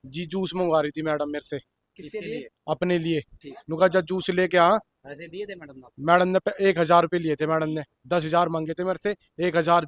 जी juice मंगवा रही थी मैडम मेरे से किसके लिए? अपने लिए। ठीक। नुका जब जूस लेके आ, पैसे दिए थे मैडम ने आपको? मैडम ने 1,000 रुपये लिए थे। मैडम ने 10,000 मांगे थे मेरे से, 1,000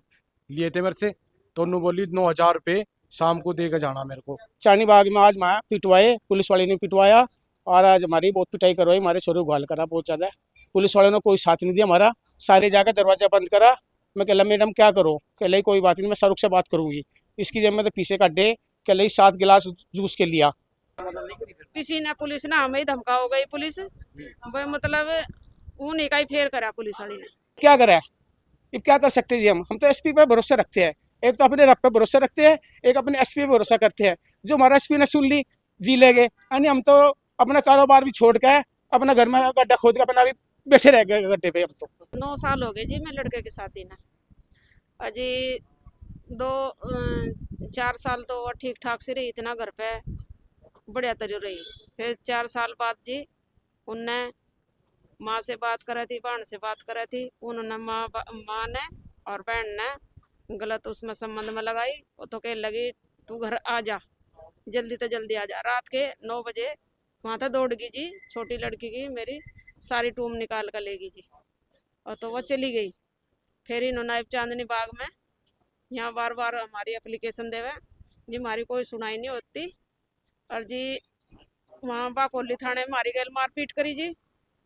लिए थे मेरे से। तो उन्होंने बोली 9,000 रुपये शाम को दे के जाना मेरे को। चानी बाग में आज मैं पिटवाए, पुलिस वाले ने पिटवाया और आज हमारी बहुत पिटाई करवाई, हमारे शोर घाल करा बहुत ज़्यादा। पुलिस वालों ने कोई साथ नहीं दिया हमारा, सारे जाकर दरवाजा बंद करा। मैं कहला मैडम क्या करो, कहला कोई बात नहीं, मैं शाहरुख से बात करूंगी। इसकी जब मैं तो पीछे काटे, कहला 7 गिलास जूस के लिया। किसी ने पुलिस ने हमें ही धमका हो गई पुलिस वो मतलब उन्हीं का ही फेर करा पुलिस वाली ने। क्या करा है, अब क्या कर सकते जी हम तो एसपी पे भरोसा रखते हैं। एक तो अपने रब पे भरोसा रखते हैं, एक अपने एसपी पे भरोसा करते हैं। जो हमारा एसपी ने सुन ली जी लेंगे, यानी हम तो अपना कारोबार भी छोड़ के अपना घर में गड्ढा खोद के अपना भी बैठे रह गए गड्ढे पे। हम तो 9 साल हो गए जी मैं लड़के की शादी ने। अजी 4 साल तो वो ठीक ठाक से रही, इतना घर पे बढ़िया तरह रही। फिर 4 साल बाद जी उनने माँ से बात करी थी, बहन से बात करी थी। उन्होंने माँ ने और बहन ने गलत उसमें संबंध में लगाई। वो तो कह लगी तू घर आ जा, जल्दी तो जल्दी आ जा। रात के 9 बजे वहाँ तक दौड़ गई जी, छोटी लड़की की मेरी सारी टूम निकाल कर लेगी जी। और तो वो चली गई। फिर इन्होंने चांदनी बाग में यहाँ बार बार हमारी एप्लीकेशन देवे जी, हमारी कोई सुनाई नहीं होती। और जी वहाँ बाकोली थाने में हमारी गैल मारपीट करी जी,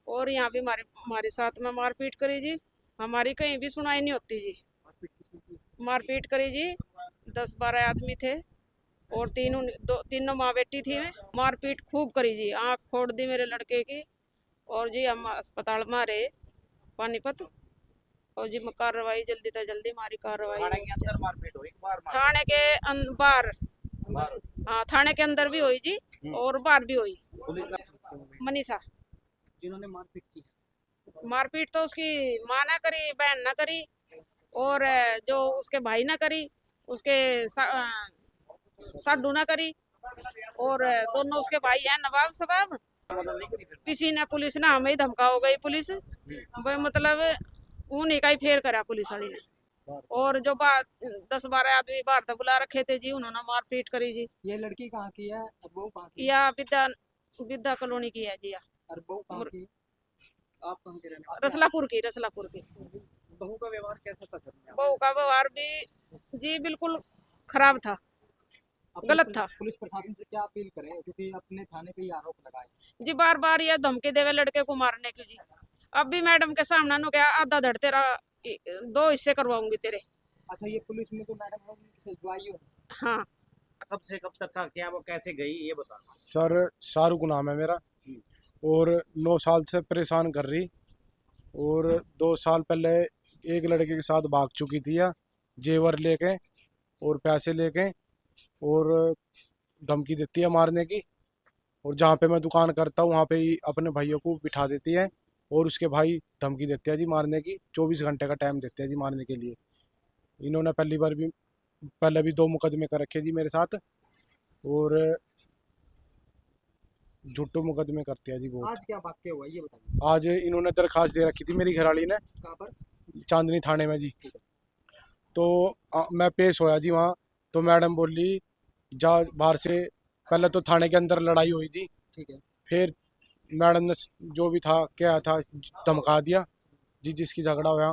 और यहाँ भी हमारे साथ में मारपीट करी जी। हमारी कहीं भी सुनाई नहीं होती जी। मारपीट करी जी, 10-12 आदमी थे और तीनों माँ बेटी थी। मारपीट खूब करी जी, आँख फोड़ दी मेरे लड़के की। और जी हम अस्पताल में रहे पानीपत। और जी कार्रवाई जल्दी से जल्दी हमारी कार्रवाई थाने के अंदर मारपीट हुई, बाहर थाने के बाहर, बाहर हाँ थाने के अंदर भी हुई जी और बाहर भी हुई। पुलिस मनीषा जिन्होंने मारपीट की? मारपीट तो उसकी माँ ने करी, बहन ने करी, और जो उसके भाई ने करी, उसके साडू ने करी, और दोनों उसके भाई हैं नवाब सबाब। किसी ने पुलिस ने हमें ही धमका हो गई पुलिस वो मतलब उन्हीं का ही फेर करा पुलिस वाली ने। और जो 10-12 आदमी बाहर तक बुला रखे थे जी, उन्होंने मारपीट करी जी। ये लड़की कहाँ की है और बहू कहाँ की? या विद्या कॉलोनी की है जी। या और बहू कहाँ की? आप कहाँ के रहने वाले? रसलापुर की बहू का व्यवहार कैसा था घर में? बहू का व्यवहार भी जी बिल्कुल खराब था, गलत था पुलिस प्रशासन से क्या अपील करें, क्योंकि अपने थाने पे ही आरोप लगाए जी। बार बार ये धमकी देवे लड़के को मारने की जी। अब भी मैडम के सामने नु क्या आधा धड़ तेरा 2 हिस्से करवाऊंगी तेरे। अच्छा, ये पुलिस में तो मैडम से ज्वाई हो? हाँ कब से कब तक था, क्या वो कैसे गई ये बता। सर शाहरुख नाम है मेरा, और 9 साल से परेशान कर रही। और 2 साल पहले एक लड़के के साथ भाग चुकी थी, या जेवर लेके और पैसे लेके, और धमकी देती है मारने की। और जहाँ पे मैं दुकान करता हूँ वहाँ पे ही अपने भाइयों को बिठा देती है, और उसके भाई धमकी देते हैं जी मारने की। 24 घंटे का टाइम देते हैं जी मारने के लिए। इन्होंने पहले भी 2 मुकदमे कर रखे जी मेरे साथ, और झूठो मुकदमे करते हैं जी बहुत। आज क्या वाक्य हुआ ये बताइए। आज इन्होंने दरखास्त दे रखी थी मेरी घरवाली ने, कहाँ पर? चांदनी थाने में जी। तो मैं पेश होया जी वहाँ। तो मैडम बोली जा बाहर से। पहले तो थाने के अंदर लड़ाई हुई थी, ठीक है। फिर मैडम ने जो भी था क्या था धमका दिया जी, जिसकी झगड़ा हुआ।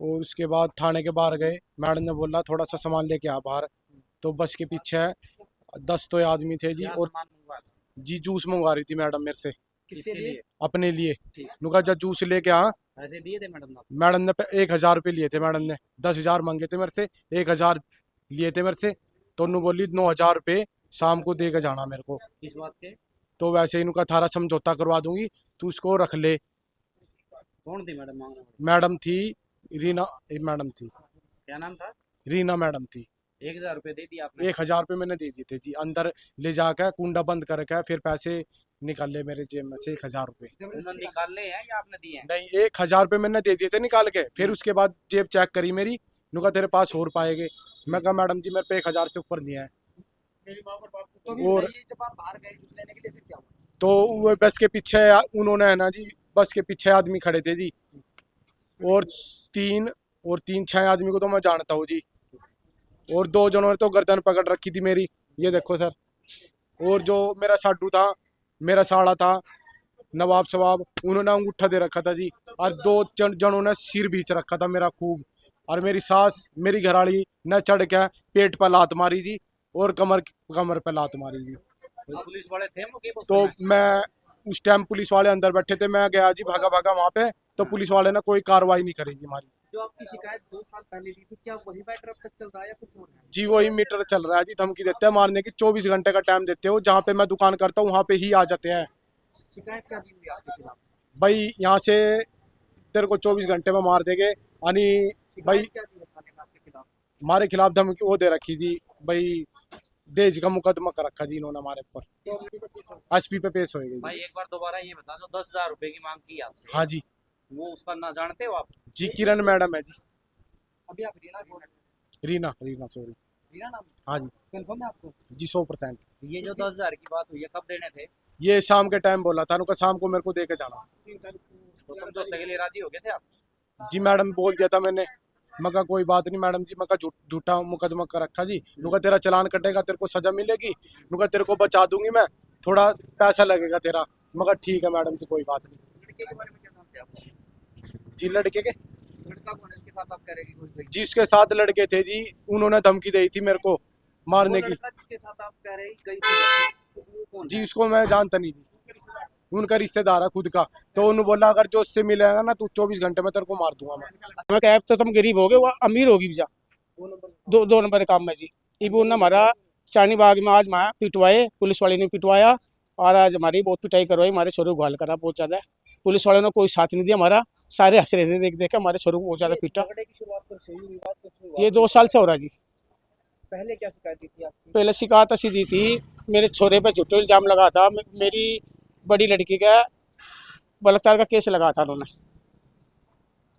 और उसके बाद थाने के बाहर गए, मैडम ने बोला थोड़ा सा सामान लेके आ बाहर। तो बस के पीछे 10 तो आदमी थे जी। क्या और सामान मंगवाया था? जी जूस मंगवा रही थी मैडम मेरे से किसके लिए? अपने लिए। ठीक। नुका जब जूस लेके आ, पैसे दिए थे मैडम ने? मैडम ने 1,000 रुपये लिए थे। मैडम ने 10,000 मांगे थे मेरे से, 1,000 लिए थे मेरे से। तो उन्होंने बोली 9,000 रुपये शाम को दे के जाना मेरे को। किस बात के? तो वैसे ही इनका थारा समझौता करवा दूंगी, तू उसको रख ले। कौन थी मैडम मांगने वाली? मैडम थी रीना, मैडम थी क्या नाम था? रीना मैडम थी। 1,000 रुपए दे दिए आपने? 1,000 रुपये मैंने दे दिए थे जी। अंदर ले जाकर कुंडा बंद करके फिर पैसे निकाल ले मेरे जेब में से 1,000 रुपये। उन्होंने निकाले हैं या आपने दिए हैं? नहीं, 1,000 रुपये मैंने दे दिए थे निकाल के। फिर उसके बाद जेब चेक करी मेरी, नुका तेरे पास और पाएंगे। मैं कहा मैडम जी मेरे पे 1,000 से ऊपर दिए हैं। तो और ये जब आप बाहर गए जूस लेने के लिए फिर क्या हुआ? तो वो बस के पीछे उन्होंने है ना जी, बस के पीछे आदमी खड़े थे जी। और तीन 6 आदमी को तो मैं जानता हूँ जी। और 2 जनों ने तो गर्दन पकड़ रखी थी मेरी, ये देखो सर। और जो मेरा साडू था, मेरा साड़ा था नवाब सवाब, उन्होंने अंगूठा दे रखा था जी। और दो जनों ने सिर बीच रखा था मेरा खूब। और मेरी सास, मेरी घरवाली ने चढ़ के पेट पर लात मारी जी, और कमर पे लात मारी जी। पुलिस वाले थे मौके पर? तो मैं उस टाइम पुलिस वाले अंदर बैठे थे, मैं गया जी भागा भागा वहाँ पे, तो पुलिस वाले ने कोई कार्रवाई नहीं करी जी हमारी। जो आपकी शिकायत 2 साल पहले दी थी, क्या वही मैटर अब तक चल रहा है या कुछ और है? जी वही मीटर चल रहा है जी। धमकी देते हैं मारने की, 24 घंटे का टाइम देते हो, जहाँ पे मैं दुकान करता हूँ वहाँ पे ही आ जाते हैं। शिकायत क्या दी हुई आपके खिलाफ? भाई यहाँ से तेरे को 24 घंटे में मार देंगे। यानी भाई शिकायत क्या दी है थाने में आपके खिलाफ? हमारे खिलाफ धमकी वो दे रखी जी, भाई दहेज का मुकदमा कर रखा जी इन्होंने हमारे ऊपर। एसपी पे पेश होएगा भाई जी। एक बार दोबारा ये बता दो, 10,000 रुपए की मांग की आपसे, हाँ जी। वो उसका ना जानते हो आप? जी किरण मैडम है जी। अभी आप रीना बोल रहे हैं? रीना सॉरी। रीना नाम? हाँ जी। कंफर्म है आपको? जी 100%। ये जो 10,000 की बात हुई है, कब देने थे? ये शाम के टाइम बोला था उनका, शाम को मेरे को दे के जाना। तो समझौते के लिए राजी हो गए थे आप? जी मैडम बोल दिया था मैंने, मैं कहा कोई बात नहीं मैडम जी, मैं कहा झूठा मुकदमा कर रखा जी। नुका तेरा चालान कटेगा, तेरे को सजा मिलेगी, नुका तेरे को बचा दूंगी मैं, थोड़ा पैसा लगेगा तेरा। मैं कहा ठीक है मैडम जी कोई बात नहीं। लड़के के बारे में क्या जानते हैं आप? जी लड़के के, लड़का कौन है इसके साथ आप कह रहे हैं कि कोई? जिसके साथ लड़के थे जी, उन्होंने धमकी दी थी मेरे को मारने वो की। लड़का जिसके साथ आप कह रहे हैं गई थी, तो वो कौन जी है? उसको मैं जानता नहीं थी, उनका रिश्तेदार है खुद का। तो उन्होंने बोला अगर जो उससे मिलेगा ना, तू 24 घंटे में तेरे को मार दूंगा मैं। मैं कहा अब तो तुम गरीब हो गए, वो अमीर होगी भैया। दो नंबर काम में जी। इब उन्होंने हमारा चानी बाग में आज मैं पिटवाए, पुलिस वाले ने पिटवाया, और आज हमारी बहुत पिटाई करवाई, हमारे छोरे को घायल करा बहुत ज़्यादा। पुलिस वालों ने कोई साथ नहीं दिया हमारा, सारे हंस रहे थे देख देख के, हमारे छोरों को बहुत ज़्यादा पीटा। झगड़े की शुरुआत कब से हुई? विवाद कब से हुआ? ये 2 साल से हो रहा जी। पहले क्या शिकायत दी थी आपकी? पहले शिकायत ऐसी दी थी, मेरे छोरे पे झूठे इल्जाम लगा था, मेरी बड़ी लड़की का बलात्कार का केस लगा था उन्होंने।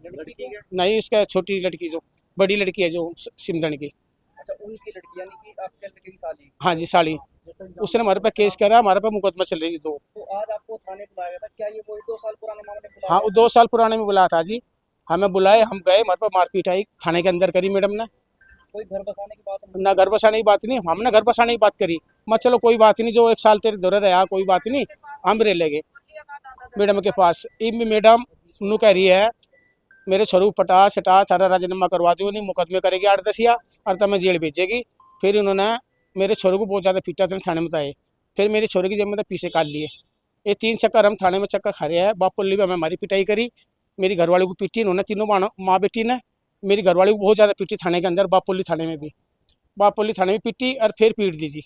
लड़की को? नहीं, इसका छोटी लड़की, जो बड़ी लड़की है जो सिमदन की। अच्छा, उनकी लड़की यानी कि आपके लड़के की साली? हाँ जी साड़ी, उसने हमारे पे केस करा, हमारे पे मुकदमा चल रही थी 2। तो आज आपको थाने बुलाया गया था, क्या ये वही 2 साल पुराने मामले में बुलाया हाँ, गया वो 2 साल पुराने में बुलाया था जी। हमें बुलाए, हम गए, हमारे पे मारपीट आई, थाने के अंदर करी मैडम ने। था? कोई घर बसाने की बात नहीं? ना घर बसाने की बात नहीं, हमने घर बसाने की बात करी। मैं चलो कोई बात नहीं, जो 1 साल तेरे दौरे रहा कोई बात नहीं, हम रह लेंगे मैडम के पास। इब मैडम नू कह रही है मेरे छोरू पटा सटा थारा राजीनामा करवा दो, नहीं मुकदमे करेगी 8-10 या, और तब मैं जेल भेजेगी। फिर उन्होंने मेरे छोरू को बहुत ज़्यादा पीटा था थाने में बताए। फिर मेरे छोरे की जब पीछे काट लिए। ये 3 चक्कर हम थाने में चक्कर खा रहे हैं। बापुल्ली भी हमें हमारी पिटाई करी, मेरी घरवाली को पीटी इन्होंने, तीनों माँ बेटी ने मेरी घरवाली को बहुत ज़्यादा पीटी थाने के अंदर, बापुल्ली थाने में भी। बापुल्ली थाने में पीटी और फिर पीट दी जी।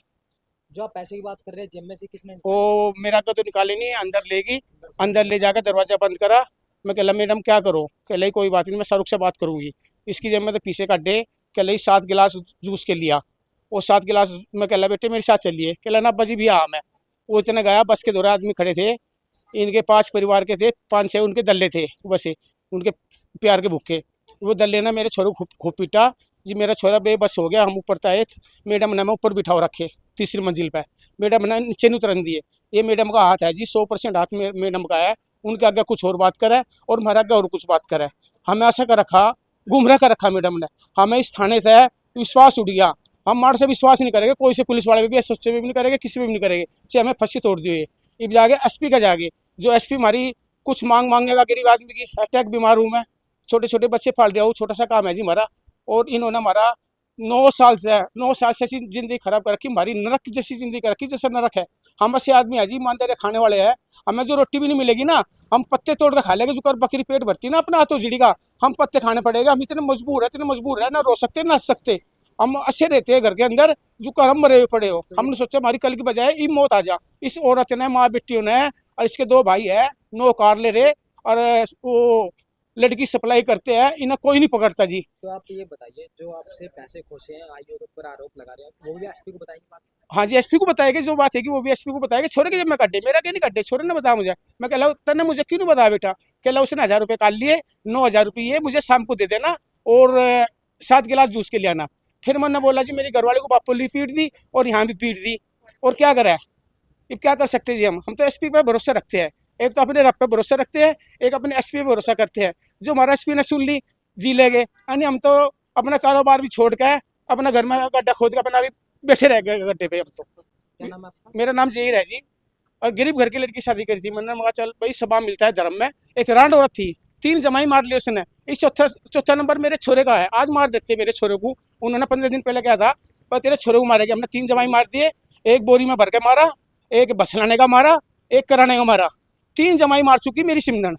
जो आप पैसे की बात कर रहे हैं, जेब में से किसने? वो मेरा को तो निकाले नहीं, अंदर लेगी, अंदर ले जाकर दरवाजा बंद करा। मैं कहला मैडम क्या करो, कहला कोई बात नहीं मैं शाहरुख से बात करूँगी। इसकी जब मैं तो पीछे काटे, कहला 7 गिलास जूस के लिया, वो 7 गिलास। मैं कहला बेटे मेरे साथ चलिए, कहला ना बजी भी हाँ मैं। वो इतने गया, बस के 2 आदमी खड़े थे, इनके 5 परिवार के थे, 5-6 उनके दल्ले थे, बसे उनके प्यार के भूखे। वो दल्ले ने मेरे छोरों को खूब पीटा जी। मेरा छोरा बेबस हो गया, हम ऊपर ताए, मैडम ने मैं ऊपर बिठाओ रखे 3री मंजिल पे, मैडम ने नीचे नहीं उतरन दिए। ये मैडम का हाथ है जी, 100% हाथ मैडम का है। उनके आगे कुछ और बात करे और हमारे आगे और कुछ बात करे। हमें ऐसा कर रखा, गुमराह कर रखा मैडम ने। हमें इस थाने से विश्वास उठ गया, हम मार से विश्वास नहीं करेंगे, कोई से पुलिस वाले भी एसएचओ भी नहीं करेंगे, किसी भी नहीं करेंगे, चाहे हमें फंसी तोड़ दिए। अब जाके एसपी का जाके, जो एसपी हमारी कुछ मांगेगा गरीब आदमी की, अटैक बीमार हूँ मैं, छोटे छोटे बच्चे पाल रहा हूँ, छोटा सा काम है जी हमारा। और इन्होंने हमारा 9 साल से ऐसी जिंदगी खराब कर रखी, हमारी नरक जैसी जिंदगी कर रखी, जैसे नरक है। हम ऐसे आदमी है जी, ईमानदार खाने वाले हैं, हमें जो रोटी भी नहीं मिलेगी ना, हम पत्ते तोड़ कर खा लेंगे। जो कर बकरी पेट भरती ना अपना हाथों जिड़ी का, हम पत्ते खाने पड़ेगा। हम इतने मजबूर है, ना रो सकते ना हंस सकते, हम अच्छे रहते हैं घर के अंदर। जो कर हम मरे हुए पड़े हो, हमने सोचा हमारी कल की बजाय ई मौत आ जा। इस औरत ने, माँ बेटियों ने, और इसके 2 भाई है, 9 कार ले रहे, और वो लड़की सप्लाई करते हैं, इन्हें कोई नहीं पकड़ता जी। तो आप ये बताइए, जो आपसे पैसे खोसे हैं, आईओ के ऊपर आरोप लगा रहे हैं, वो भी एसपी को बताएंगे बात? हाँ जी, एसपी को बताएगा, जो बात है कि वो भी एसपी को बताएगा। छोरे के जब मैं कड्डे, मेरा क्या नहीं कड्डे, छोरे ने बताया मुझे। मैं कहला तने मुझे क्यों नहीं बताया बेटा, कहला उसने 1000 रुपये काट लिए, 9000 रुपये मुझे शाम को दे देना, और 7 गिलास जूस के लिए आना। फिर मैंने बोला जी मेरी घरवाले को बापुल्ली पीट दी और यहाँ भी पीट दी, और क्या करा है, अब क्या कर सकते हैं जी। हम तो एसपी पे भरोसा रखते हैं, एक तो अपने रब पे भरोसा रखते हैं, एक अपने एसपी पे भरोसा करते हैं। जो हमारा एसपी ने सुन ली, जी ले गए, यानी हम तो अपना कारोबार भी छोड़ के अपना घर में गड्ढा खोद के अपना भी बैठे रह गए गड्ढे पे हम तो। क्या नाम है आपका? मेरा नाम जहीर है जी। और गरीब घर की लड़की शादी करी थी। मैंने कहा चल भाई सबा मिलता है धर्म में। एक रांड औरत थी, 3 जमाई मार ली उसने। इस चौथा नंबर मेरे छोरे का है। आज मार देते मेरे छोरे को। उन्होंने 15 दिन पहले कहा था पर तेरे छोरे को मारेगा। हमने 3 जमाई मार दिए, एक बोरी में भर के मारा, एक बसलाने का मारा, एक कराने का मारा। 3 जमाई मार चुकी मेरी सिमरन।